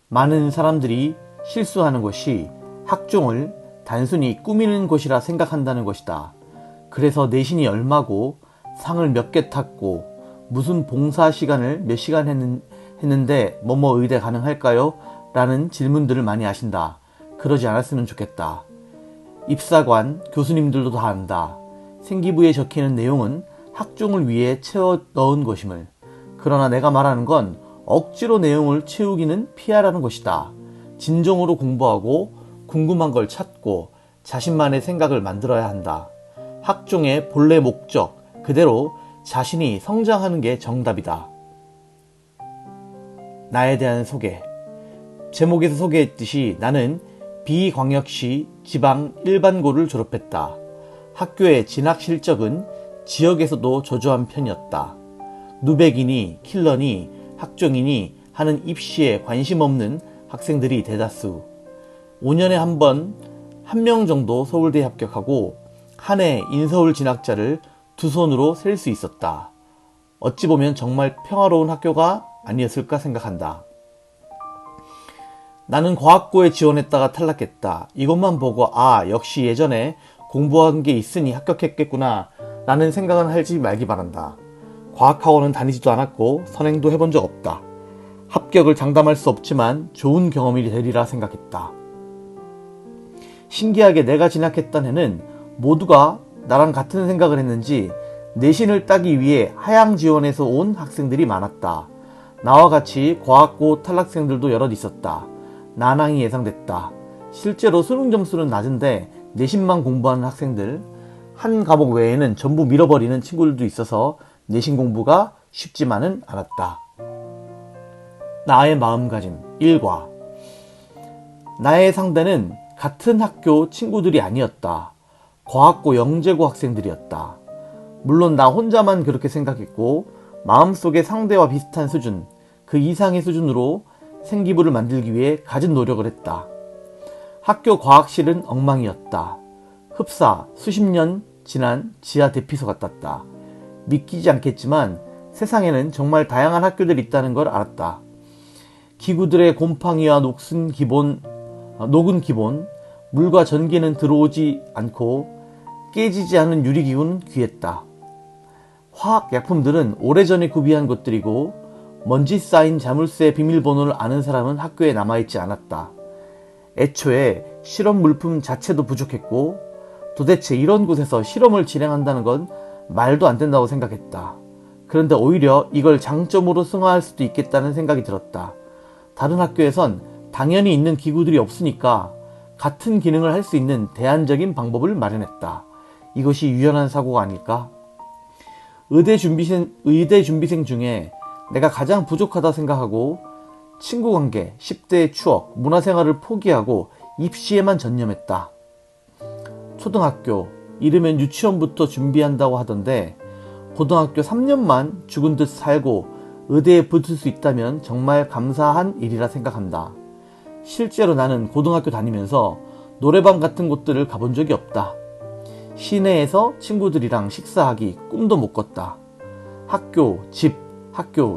많은 사람들이 실수하는 것이 학종을 단순히 꾸미는 곳이라 생각한다는 것이다. 그래서 내신이 얼마고 상을 몇 개 탔고 무슨 봉사 시간을 몇 시간 했는데 뭐뭐 의대 가능할까요? 라는 질문들을 많이 하신다. 그러지 않았으면 좋겠다. 입사관, 교수님들도 다 안다. 생기부에 적히는 내용은 학종을 위해 채워 넣은 것임을. 그러나 내가 말하는 건 억지로 내용을 채우기는 피하라는 것이다. 진정으로 공부하고 궁금한 걸 찾고 자신만의 생각을 만들어야 한다. 학종의 본래 목적 그대로 자신이 성장하는 게 정답이다. 나에 대한 소개. 제목에서 소개했듯이 나는 비광역시 지방 일반고를 졸업했다. 학교의 진학 실적은 지역에서도 저조한 편이었다. 누백이니 킬러니 학종이니 하는 입시에 관심 없는 학생들이 대다수. 5년에 한 번 1명 정도 서울대에 합격하고 한 해 인서울 진학자를 두 손으로 셀 수 있었다. 어찌 보면 정말 평화로운 학교가 아니었을까 생각한다. 나는 과학고에 지원했다가 탈락했다. 이것만 보고 역시 예전에 공부한 게 있으니 합격했겠구나 라는 생각은 하지 말기 바란다. 과학학원은 다니지도 않았고 선행도 해본 적 없다. 합격을 장담할 수 없지만 좋은 경험이 되리라 생각했다. 신기하게 내가 진학했던 해는 모두가 나랑 같은 생각을 했는지 내신을 따기 위해 하향 지원해서 온 학생들이 많았다. 나와 같이 과학고 탈락생들도 여럿 있었다. 난항이 예상됐다. 실제로 수능 점수는 낮은데 내신만 공부하는 학생들, 한 과목 외에는 전부 밀어버리는 친구들도 있어서 내신 공부가 쉽지만은 않았다. 나의 마음가짐 1과. 나의 상대는 같은 학교 친구들이 아니었다. 과학고 영재고 학생들이었다. 물론 나 혼자만 그렇게 생각했고 마음속에 상대와 비슷한 수준, 그 이상의 수준으로 생기부를 만들기 위해 갖은 노력을 했다. 학교 과학실은 엉망이었다. 흡사 수십 년 지난 지하 대피소 같았다. 믿기지 않겠지만 세상에는 정말 다양한 학교들이 있다는 걸 알았다. 기구들의 곰팡이와 녹은 기본, 물과 전기는 들어오지 않고 깨지지 않은 유리기구는 귀했다. 화학약품들은 오래전에 구비한 것들이고 먼지 쌓인 자물쇠 비밀번호를 아는 사람은 학교에 남아있지 않았다. 애초에 실험 물품 자체도 부족했고 도대체 이런 곳에서 실험을 진행한다는 건 말도 안 된다고 생각했다. 그런데 오히려 이걸 장점으로 승화할 수도 있겠다는 생각이 들었다. 다른 학교에선 당연히 있는 기구들이 없으니까 같은 기능을 할 수 있는 대안적인 방법을 마련했다. 이것이 유연한 사고가 아닐까? 의대 준비생 중에 내가 가장 부족하다 생각하고 친구관계, 10대의 추억, 문화생활을 포기하고 입시에만 전념했다. 초등학교, 이르면 유치원부터 준비한다고 하던데 고등학교 3년만 죽은 듯 살고 의대에 붙을 수 있다면 정말 감사한 일이라 생각한다. 실제로 나는 고등학교 다니면서 노래방 같은 곳들을 가본 적이 없다. 시내에서 친구들이랑 식사하기 꿈도 못 꿨다. 학교,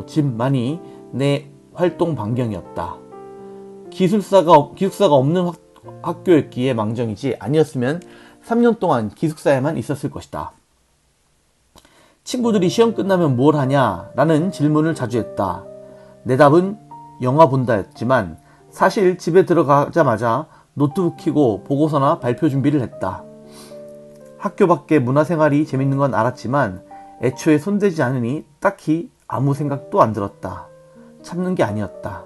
집만이 내 활동 반경이었다. 기숙사가 없는 학교였기에 망정이지 아니었으면 3년 동안 기숙사에만 있었을 것이다. 친구들이 시험 끝나면 뭘 하냐? 라는 질문을 자주 했다. 내 답은 영화 본다였지만 사실 집에 들어가자마자 노트북 켜고 보고서나 발표 준비를 했다. 학교 밖에 문화생활이 재밌는 건 알았지만 애초에 손대지 않으니 딱히 아무 생각도 안 들었다. 참는 게 아니었다.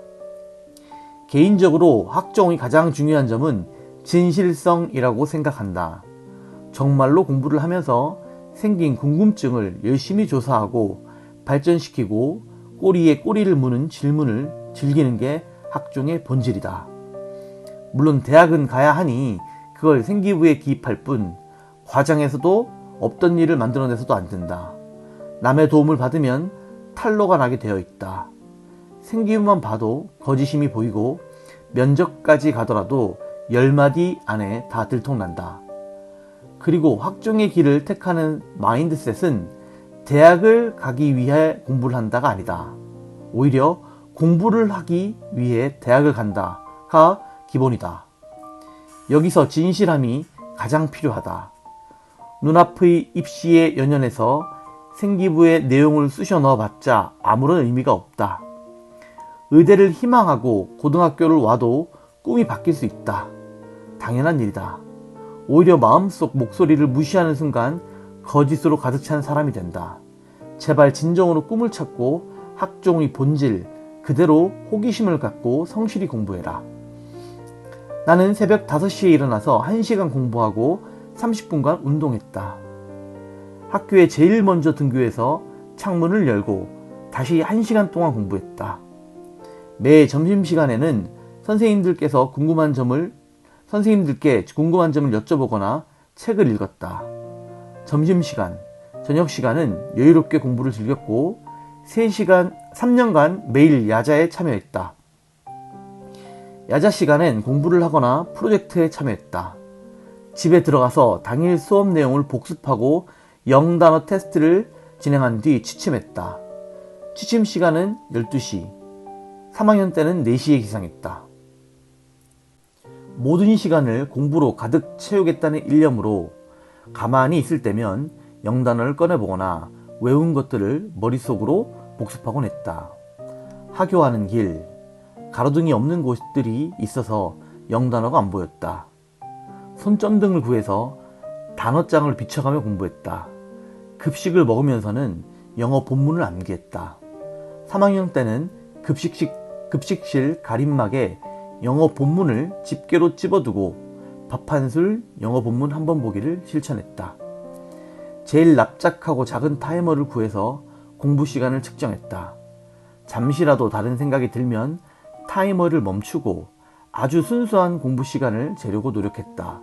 개인적으로 학종이 가장 중요한 점은 진실성이라고 생각한다. 정말로 공부를 하면서 생긴 궁금증을 열심히 조사하고 발전시키고 꼬리에 꼬리를 무는 질문을 즐기는 게 학종의 본질이다. 물론 대학은 가야 하니 그걸 생기부에 기입할 뿐 과정에서도 없던 일을 만들어내서도 안 된다. 남의 도움을 받으면 탈로가 나게 되어 있다. 생기부만 봐도 거짓임이 보이고 면접까지 가더라도 10마디 안에 다 들통난다. 그리고 학종의 길을 택하는 마인드셋은 대학을 가기 위해 공부를 한다가 아니다. 오히려 공부를 하기 위해 대학을 간다가 기본이다. 여기서 진실함이 가장 필요하다. 눈앞의 입시에 연연해서 생기부의 내용을 쑤셔 넣어봤자 아무런 의미가 없다. 의대를 희망하고 고등학교를 와도 꿈이 바뀔 수 있다. 당연한 일이다. 오히려 마음속 목소리를 무시하는 순간 거짓으로 가득 찬 사람이 된다. 제발 진정으로 꿈을 찾고 학종의 본질 그대로 호기심을 갖고 성실히 공부해라. 나는 새벽 5시에 일어나서 1시간 공부하고 30분간 운동했다. 학교에 제일 먼저 등교해서 창문을 열고 다시 1시간 동안 공부했다. 매 점심시간에는 선생님들께 궁금한 점을 여쭤보거나 책을 읽었다. 점심시간, 저녁시간은 여유롭게 공부를 즐겼고 3년간 매일 야자에 참여했다. 야자 시간엔 공부를 하거나 프로젝트에 참여했다. 집에 들어가서 당일 수업 내용을 복습하고 영단어 테스트를 진행한 뒤 취침했다. 취침 시간은 12시, 3학년 때는 4시에 기상했다. 모든 시간을 공부로 가득 채우겠다는 일념으로 가만히 있을 때면 영단어를 꺼내보거나 외운 것들을 머릿속으로 복습하곤 했다. 하교하는 길, 가로등이 없는 곳들이 있어서 영단어가 안 보였다. 손전등을 구해서 단어장을 비춰가며 공부했다. 급식을 먹으면서는 영어 본문을 암기했다. 3학년 때는 급식실 가림막에 영어 본문을 집게로 찝어두고 밥 한 술 영어 본문 한 번 보기를 실천했다. 제일 납작하고 작은 타이머를 구해서 공부 시간을 측정했다. 잠시라도 다른 생각이 들면 타이머를 멈추고 아주 순수한 공부 시간을 재려고 노력했다.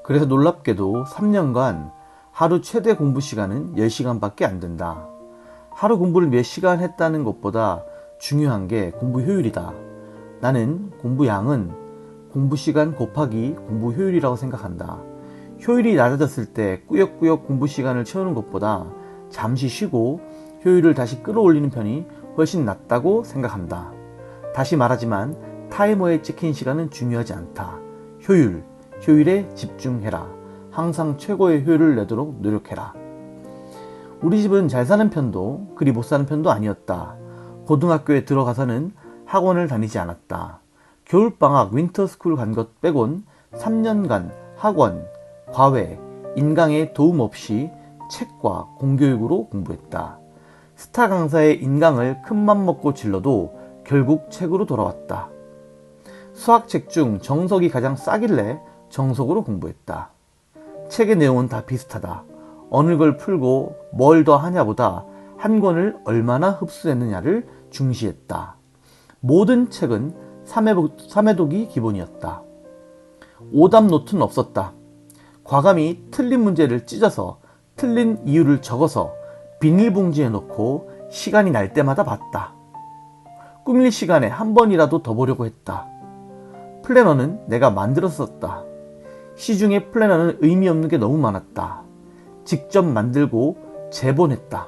그래서 놀랍게도 3년간 하루 최대 공부 시간은 10시간밖에 안 된다. 하루 공부를 몇 시간 했다는 것보다 중요한 게 공부 효율이다. 나는 공부 양은 공부 시간 곱하기 공부 효율이라고 생각한다. 효율이 낮아졌을 때 꾸역꾸역 공부 시간을 채우는 것보다 잠시 쉬고 효율을 다시 끌어올리는 편이 훨씬 낫다고 생각한다. 다시 말하지만 타이머에 찍힌 시간은 중요하지 않다. 효율에 집중해라. 항상 최고의 효율을 내도록 노력해라. 우리 집은 잘 사는 편도 그리 못 사는 편도 아니었다. 고등학교에 들어가서는 학원을 다니지 않았다. 겨울방학 윈터스쿨 간 것 빼곤 3년간 학원, 과외, 인강에 도움 없이 책과 공교육으로 공부했다. 스타 강사의 인강을 큰맘 먹고 질러도 결국 책으로 돌아왔다. 수학책 중 정석이 가장 싸길래 정석으로 공부했다. 책의 내용은 다 비슷하다. 어느 걸 풀고 뭘 더 하냐보다 한 권을 얼마나 흡수했느냐를 중시했다. 모든 책은 3회독이 기본이었다. 오답 노트는 없었다. 과감히 틀린 문제를 찢어서 틀린 이유를 적어서 비닐봉지에 넣고 시간이 날 때마다 봤다. 꾸밀 시간에 한 번이라도 더 보려고 했다. 플래너는 내가 만들었었다. 시중에 플래너는 의미 없는 게 너무 많았다. 직접 만들고 재본했다.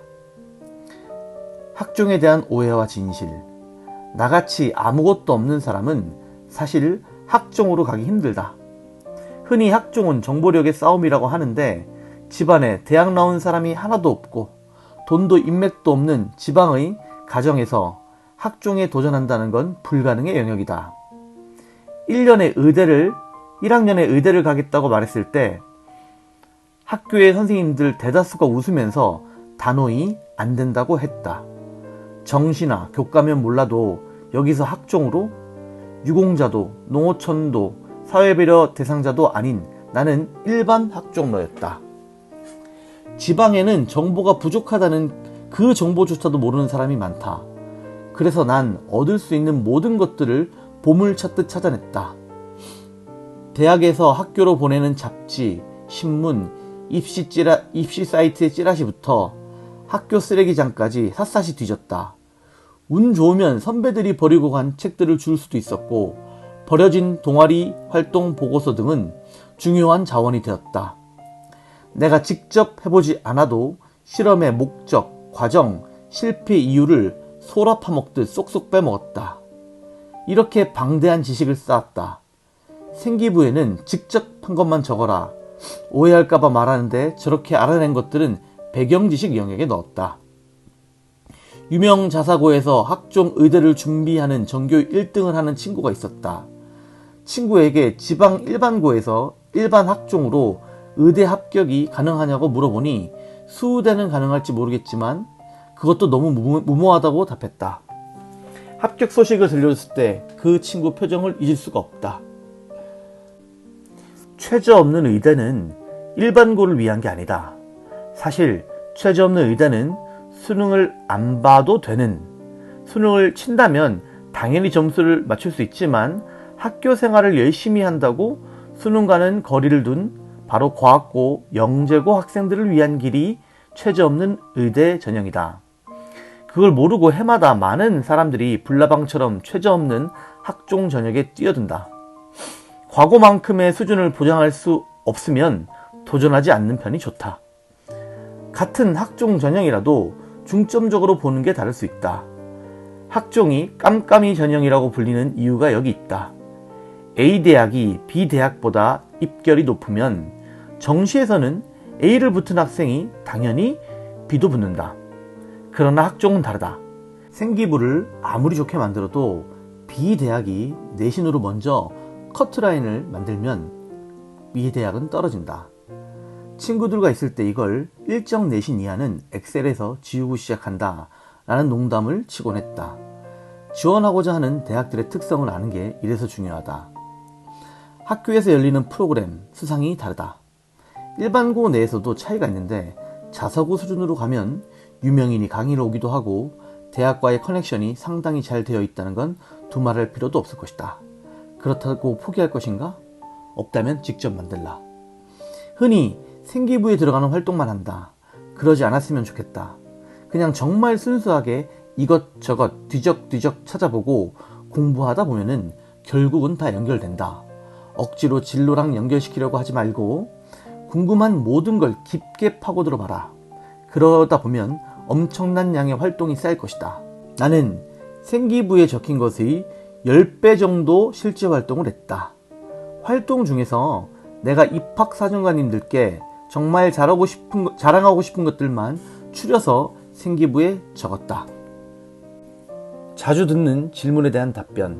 학종에 대한 오해와 진실. 나같이 아무것도 없는 사람은 사실 학종으로 가기 힘들다. 흔히 학종은 정보력의 싸움이라고 하는데 집안에 대학 나온 사람이 하나도 없고 돈도 인맥도 없는 지방의 가정에서 학종에 도전한다는 건 불가능의 영역이다. 1학년에 의대를 가겠다고 말했을 때 학교의 선생님들 대다수가 웃으면서 단호히 안 된다고 했다. 정시나 교과면 몰라도 여기서 학종으로 유공자도 농어촌도 사회배려 대상자도 아닌 나는 일반 학종러였다. 지방에는 정보가 부족하다는 그 정보조차도 모르는 사람이 많다. 그래서 난 얻을 수 있는 모든 것들을 보물찾듯 찾아냈다. 대학에서 학교로 보내는 잡지, 신문, 입시 사이트의 찌라시부터 학교 쓰레기장까지 샅샅이 뒤졌다. 운 좋으면 선배들이 버리고 간 책들을 줄 수도 있었고 버려진 동아리 활동 보고서 등은 중요한 자원이 되었다. 내가 직접 해보지 않아도 실험의 목적, 과정, 실패 이유를 소라 파먹듯 쏙쏙 빼먹었다. 이렇게 방대한 지식을 쌓았다. 생기부에는 직접 한 것만 적어라. 오해할까봐 말하는데 저렇게 알아낸 것들은 배경지식 영역에 넣었다. 유명 자사고에서 학종 의대를 준비하는 전교 1등을 하는 친구가 있었다. 친구에게 지방 일반고에서 일반 학종으로 의대 합격이 가능하냐고 물어보니 수의대는 가능할지 모르겠지만 그것도 너무 무모하다고 답했다. 합격 소식을 들려줬을 때 그 친구 표정을 잊을 수가 없다. 최저 없는 의대는 일반고를 위한 게 아니다. 사실 최저 없는 의대는 수능을 안 봐도 되는, 수능을 친다면 당연히 점수를 맞출 수 있지만 학교 생활을 열심히 한다고 수능과는 거리를 둔 바로 과학고, 영재고 학생들을 위한 길이 최저 없는 의대 전형이다. 그걸 모르고 해마다 많은 사람들이 불나방처럼 최저 없는 학종 전형에 뛰어든다. 과거만큼의 수준을 보장할 수 없으면 도전하지 않는 편이 좋다. 같은 학종 전형이라도 중점적으로 보는 게 다를 수 있다. 학종이 깜깜이 전형이라고 불리는 이유가 여기 있다. A대학이 B대학보다 입결이 높으면 정시에서는 A를 붙은 학생이 당연히 B도 붙는다. 그러나 학종은 다르다. 생기부를 아무리 좋게 만들어도 B대학이 내신으로 먼저 커트라인을 만들면 B대학은 떨어진다. 친구들과 있을 때 이걸 일정 내신 이하는 엑셀에서 지우고 시작한다 라는 농담을 치곤 했다. 지원하고자 하는 대학들의 특성을 아는 게 이래서 중요하다. 학교에서 열리는 프로그램, 수상이 다르다. 일반고 내에서도 차이가 있는데 자사고 수준으로 가면 유명인이 강의를 오기도 하고 대학과의 커넥션이 상당히 잘 되어 있다는 건 두말할 필요도 없을 것이다. 그렇다고 포기할 것인가? 없다면 직접 만들라. 흔히 생기부에 들어가는 활동만 한다. 그러지 않았으면 좋겠다. 그냥 정말 순수하게 이것저것 뒤적뒤적 찾아보고 공부하다 보면은 결국은 다 연결된다. 억지로 진로랑 연결시키려고 하지 말고 궁금한 모든 걸 깊게 파고들어 봐라. 그러다 보면 엄청난 양의 활동이 쌓일 것이다. 나는 생기부에 적힌 것의 10배 정도 실제 활동을 했다. 활동 중에서 내가 입학사정관님들께 정말 자랑하고 싶은 것들만 추려서 생기부에 적었다. 자주 듣는 질문에 대한 답변.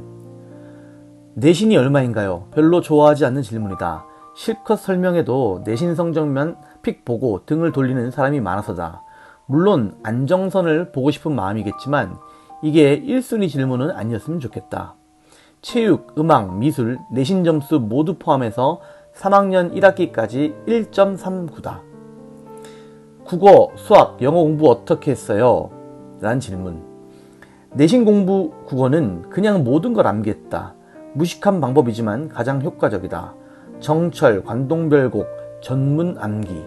내신이 얼마인가요? 별로 좋아하지 않는 질문이다. 실컷 설명해도 내신 성적만 픽 보고 등을 돌리는 사람이 많아서다. 물론 안정선을 보고 싶은 마음이겠지만 이게 1순위 질문은 아니었으면 좋겠다. 체육, 음악, 미술, 내신 점수 모두 포함해서 3학년 1학기까지 1.39다. 국어, 수학, 영어 공부 어떻게 했어요? 라는 질문. 내신 공부 국어는 그냥 모든 걸 암기했다. 무식한 방법이지만 가장 효과적이다. 정철, 관동별곡, 전문 암기.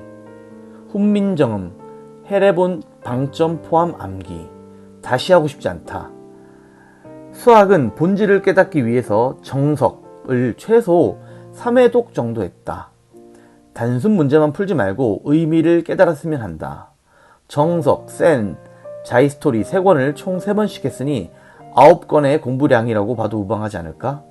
훈민정음, 해례본 방점 포함 암기. 다시 하고 싶지 않다. 수학은 본질을 깨닫기 위해서 정석을 최소 3회독 정도 했다. 단순 문제만 풀지 말고 의미를 깨달았으면 한다. 정석, 센, 자이스토리 3권을 총 3번씩 했으니 9권의 공부량이라고 봐도 무방하지 않을까?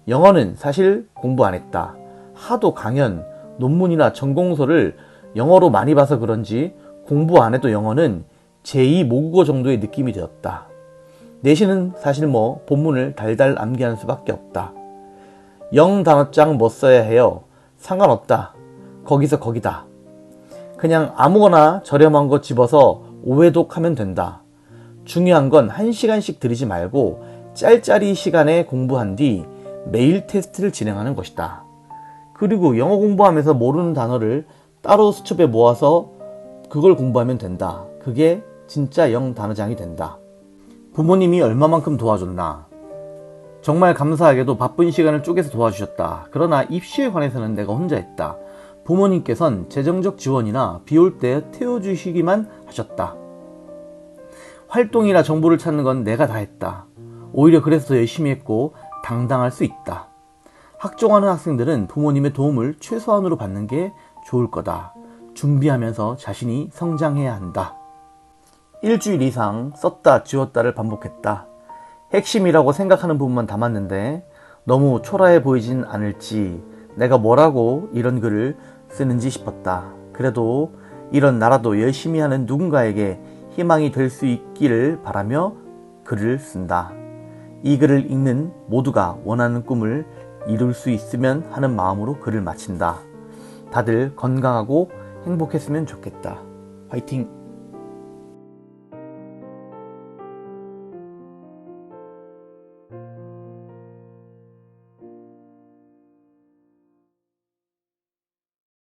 영어는 사실 공부 안 했다. 하도 강연, 논문이나 전공서를 영어로 많이 봐서 그런지 공부 안 해도 영어는 제2 모국어 정도의 느낌이 되었다. 내신은 사실 본문을 달달 암기하는 수밖에 없다. 0단어장 뭐 써야 해요? 상관없다. 거기서 거기다. 그냥 아무거나 저렴한 거 집어서 5회독 하면 된다. 중요한 건 1시간씩 들이지 말고 짤짤이 시간에 공부한 뒤 매일 테스트를 진행하는 것이다. 그리고 영어 공부하면서 모르는 단어를 따로 수첩에 모아서 그걸 공부하면 된다. 그게 진짜 0단어장이 된다. 부모님이 얼마만큼 도와줬나? 정말 감사하게도 바쁜 시간을 쪼개서 도와주셨다. 그러나 입시에 관해서는 내가 혼자 했다. 부모님께선 재정적 지원이나 비 올 때 태워주시기만 하셨다. 활동이나 정보를 찾는 건 내가 다 했다. 오히려 그래서 더 열심히 했고 당당할 수 있다. 학종하는 학생들은 부모님의 도움을 최소한으로 받는 게 좋을 거다. 준비하면서 자신이 성장해야 한다. 일주일 이상 썼다 지웠다를 반복했다. 핵심이라고 생각하는 부분만 담았는데 너무 초라해 보이진 않을지 내가 뭐라고 이런 글을 쓰는지 싶었다. 그래도 이런 나라도 열심히 하는 누군가에게 희망이 될 수 있기를 바라며 글을 쓴다. 이 글을 읽는 모두가 원하는 꿈을 이룰 수 있으면 하는 마음으로 글을 마친다. 다들 건강하고 행복했으면 좋겠다. 화이팅!